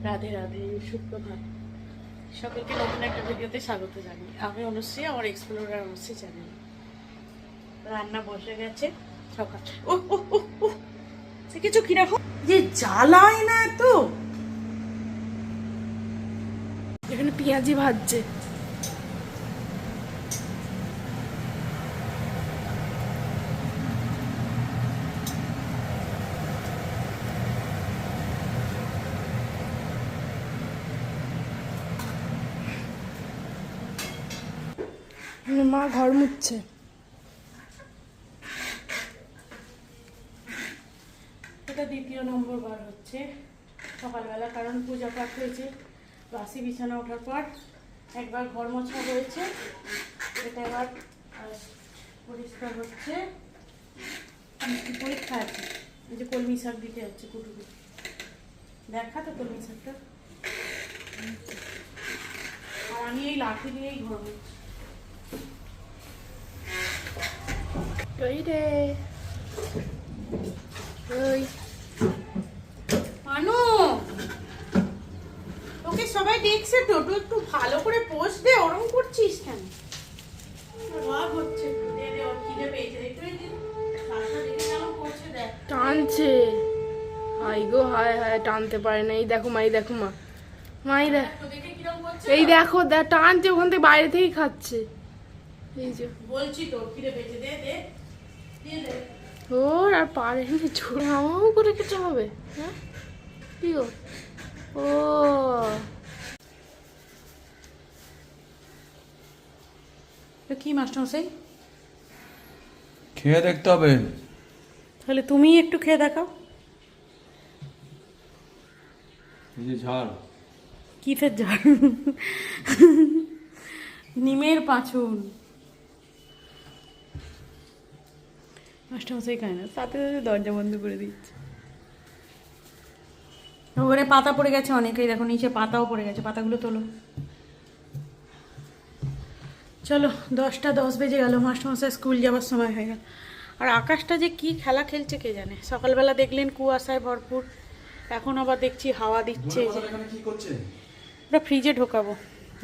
রাধে রাধে, সুপ্রভাত। সকলকে নতুন একটা ভিডিওতে স্বাগত জানাই। আমি অনুশ্রী, আমার এক্সপ্লোরার অনুশ্রী চ্যানেল। রান্না বসে গেছে সকাল। ও ও ও ও সে কিছু কি রাখো যে জ্বালায় না তো। এখানে পেঁয়াজি ভাজছে। মা ঘর মুছছে। এটা দ্বিতীয় নম্বর বার হচ্ছে সকালবেলা, কারণ পূজা পাঠ হয়েছে। বাসি বিছানা ওঠার পর একবার ঘর মোছা হয়েছে, এটা এবার পরিষ্কার হচ্ছে। পরীক্ষা আছে, এই যে কলমি শাক দিতে যাচ্ছে কুটুকু। দেখা তো কলমি শাকটা। আর আমি এই লাঠি দিয়েই ঘর মুছছি। ওই রে ওই মানু, তোকে সবাই দেখছে তো, তুই একটু ভালো করে পোজ দে। ওরম করছিস কেন? রাগ হচ্ছে। দে দে, ওর খিদে পেয়েছে। একটু এই দিন শাকটা দেখে কেমন করছে দেখ। টানছে। হাই গো হায় হায়, টানতে পারে না। এই দেখো মা, এই দেখো মা, মাই দেখ, দেখে কিরকম করছে। এই দেখো টানছে, ওখান থেকে বাইরে থেকেই খাচ্ছে। এই যে বলছি তো খিদে পেয়েছে, দে দে দিয়ে দে। ওর আর পারে না, ছোড়াও করে খেতে হবে। হ্যাঁ কি গো? ও কি মাস্টারমশাই? খেয়ে দেখতে হবে। তাহলে তুমি একটু খেয়ে দেখাও। এই যে ঝাল, কিসের ঝাল? নিমের পাঁচন। মাস্টারমশাই খায় না, সাথে সাথে দরজা বন্ধ করে দিচ্ছে। ওখানে পাতা পড়ে গেছে অনেকেই, দেখো নিচে পাতাও পড়ে গেছে। পাতাগুলো তোলো। চলো, 10টা 10 বেজে গেল। মাস্টারমশাই স্কুল যাওয়ার সময় হয়ে গেল। আর আকাশটা যে কি খেলা খেলছে কে জানে। সকালবেলা দেখলেন কুয়াশায় ভরপুর, এখন আবার দেখছি হাওয়া দিচ্ছে। যে কি করছে? ওটা ফ্রিজে ঢোকাবো,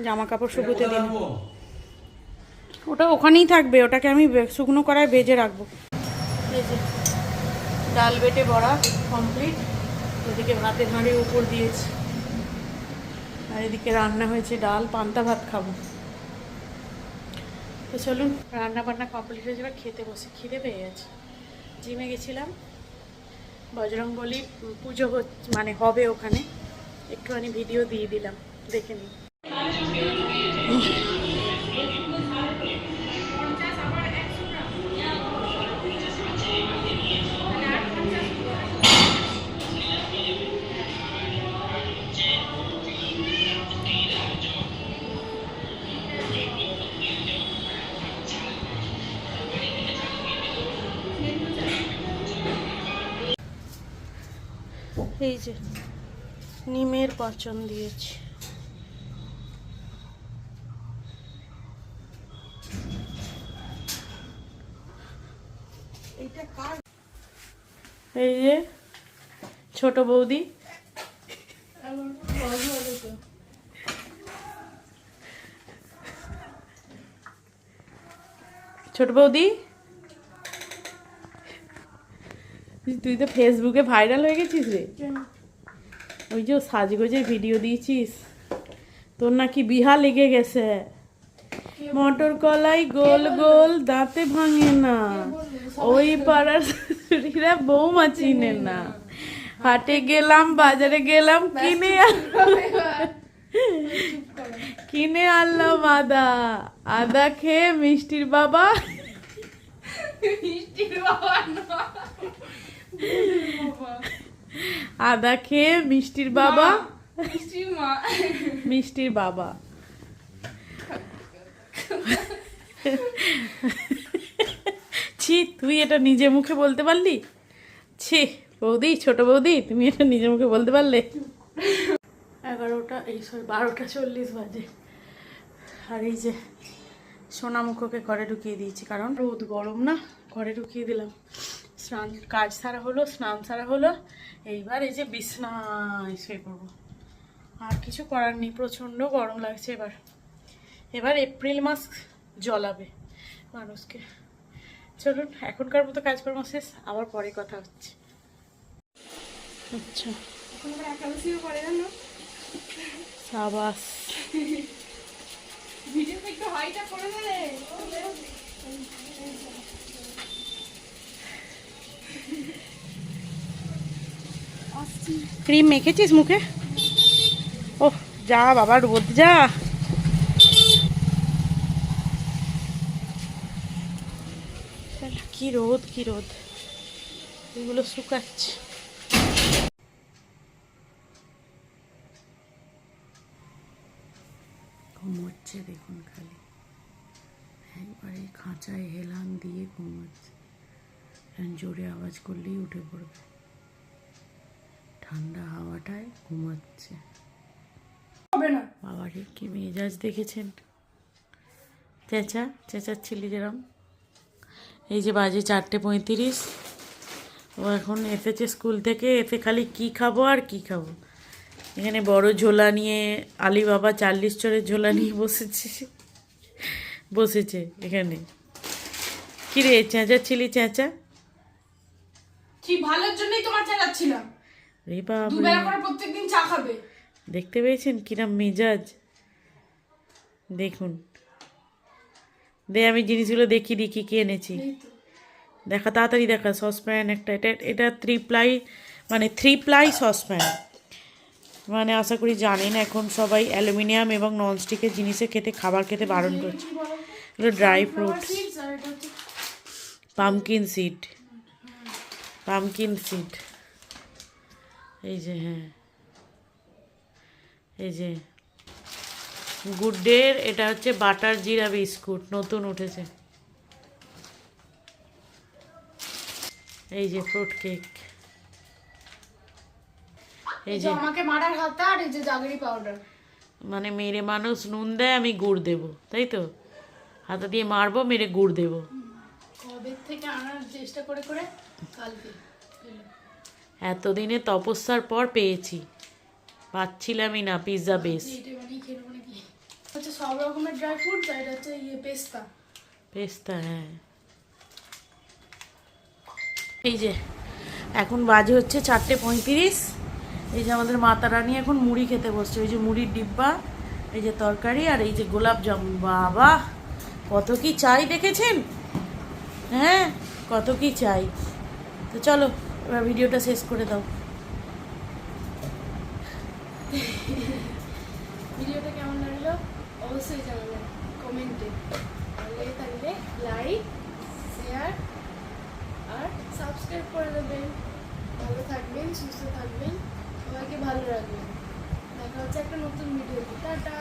জামা কাপড় শুকোতে দিন। ওটা ওখানেই থাকবে, ওটাকে আমি শুকনো করায় ভেজে রাখবো। এই যে ডাল বেটে বড়া কমপ্লিট। ওদিকে ভাতের হাঁড়ি উপর দিয়েছি, আর এদিকে রান্না হয়েছে ডাল। পান্তা ভাত খাবো। তো চলুন, রান্না বান্না কমপ্লিট হয়ে যাবে, খেতে বসে। খিদে পেয়ে গেছে। জিমে গেছিলাম, বজরংবলী পুজো মানে হবে ওখানে। একটুখানি ভিডিও দিয়ে দিলাম, দেখে নিন। এই যে নিমের পচন দিয়েছি। এই যে ছোট বৌদি, ছোট বৌদি, তুই তো ফেসবুকে ভাইরাল হয়ে গেছিস রে। ওই যে সাজগোজের ভিডিও দিয়েছিস, তোর নাকি বিহা লেগে গেছে। মটর কলাই গোল গোল দাঁতে ভাঙে না, ওই পাড়ার শাশুড়িরা বৌমা চিনে না। হাটে গেলাম, বাজারে গেলাম, কিনে আনলাম আদা। আদা খেয়ে মিষ্টির বাবা, আদা খেয়ে মিষ্টির বাবা, মিষ্টির বাবা। ছি, তুই এটা নিজে মুখে বলতে পারলি? ছি বৌদি, ছোট বৌদি, তুমি এটা নিজে মুখে বলতে পারলে? 11টা, এই 12টা 40 বাজে। আর এই যে সোনামুখোকে ঘরে ঢুকিয়ে দিয়েছি, কারণ রোদ গরম না। ঘরে ঢুকিয়ে দিলাম। স্নান কাজ সারা হলো, স্নান সারা হলো। এইবার এই যে বিছনায় শুয়ে পড়বো। আর কিছু করার নেই, প্রচণ্ড গরম লাগছে এবার। এবার এপ্রিল মাস জ্বলাবে মানুষকে। চলুন এখনকার মতো কাজকর্ম শেষ, আবার পরে কথা হচ্ছে। আচ্ছা একাদশীও করে জানো, সাবাস। ভিডিওতে একটু হাইটা করে দেবে। ক্রিম মেখেছিস মুখে? ওহ যা বাবা, রোদ যা। কি রোদ, কি রোদ, এগুলো শুকাচ্ছে। ঘুমোচ্ছে দেখুন, খালি একবারে খাঁচায় হেলান দিয়ে ঘুমোচ্ছে। জোরে আওয়াজ করলেই উঠে পড়বে, ঠান্ডা হাওয়াটায় ঘুমাচ্ছে। বাবারে কি মেজাজ দেখেছেন, চেঁচাচ্ছিলি যেরম। এই যে বাজে 4:35, ও এখন এসেছে স্কুল থেকে, এসে খালি কি খাবো আর কি খাবো। এখানে বড় ঝোলা নিয়ে, আলিবাবা 40 চড়ের ঝোলা নিয়ে বসেছে এখানে। কি রে চেঁচাচ্ছিলি, চেঁচা। কি ভালোর জন্যই তোমার চালাচ্ছিলাম। রে বাবা, দুবেলা করে প্রত্যেকদিন চা খাবে। দেখতে পেয়েছেন কিরম মেজাজ, দেখুন। দে আমি জিনিসগুলো দেখিয়ে দিই কি এনেছি। দেখা, তাড়াতাড়ি দেখা। সসপ্যান একটা, এটা 3 প্লাই সসপ্যান। মানে আশা করি জানেন এখন সবাই অ্যালুমিনিয়াম এবং ননস্টিকের জিনিসে খাবার খেতে বারণ করছে। এগুলো ড্রাই ফ্রুটস, পামকিন সিড। এই যে, হ্যাঁ এই যে গুড ডের, এটা হচ্ছে বাটার জিরা বিস্কুট, নতুন উঠেছে। এই যে ফ্রুট কেক, এই যে আমাকে মারার হাতে, আর এই যে জাগরি পাউডার। মানে মেরে মানুষ নুন দেয়, আমি গুড় দেবো, তাই তো? হাতা দিয়ে মারবো, মেরে গুড় দেবো। কবে থেকে আনার চেষ্টা করে করে কালকে পেলাম। এতদিনে তপস্যার পর পেয়েছি, পাচ্ছিলামই না পিৎজা বেস। এটা বানিয়ে খেয়ে নেবো নাকি? হচ্ছে সব রকমের ড্রাই ফ্রুট, আর এটা হচ্ছে পেস্তা। হ্যাঁ। এই যে এখন বাজে হচ্ছে 4:35। এই যে আমাদের মাতা রানী এখন মুড়ি খেতে বসছে। ওই যে মুড়ির ডিব্বা, এই যে তরকারি, আর এই যে গোলাপ জামুন। বাবা কত কি চাই দেখেছেন, হ্যাঁ কত কি চাই। তো চলো এবার ভিডিওটা শেষ করে দাও। ভিডিওটা কেমন লাগলো অবশ্যই জানাবেন কমেন্টে। ভালো লেগে থাকলে লাইক, শেয়ার আর সাবস্ক্রাইব করে দেবেন। ভালো থাকবেন, সুস্থ থাকবেন, সবাইকে ভালো রাখবেন। দেখা হচ্ছে একটা নতুন ভিডিওতে। টাটা।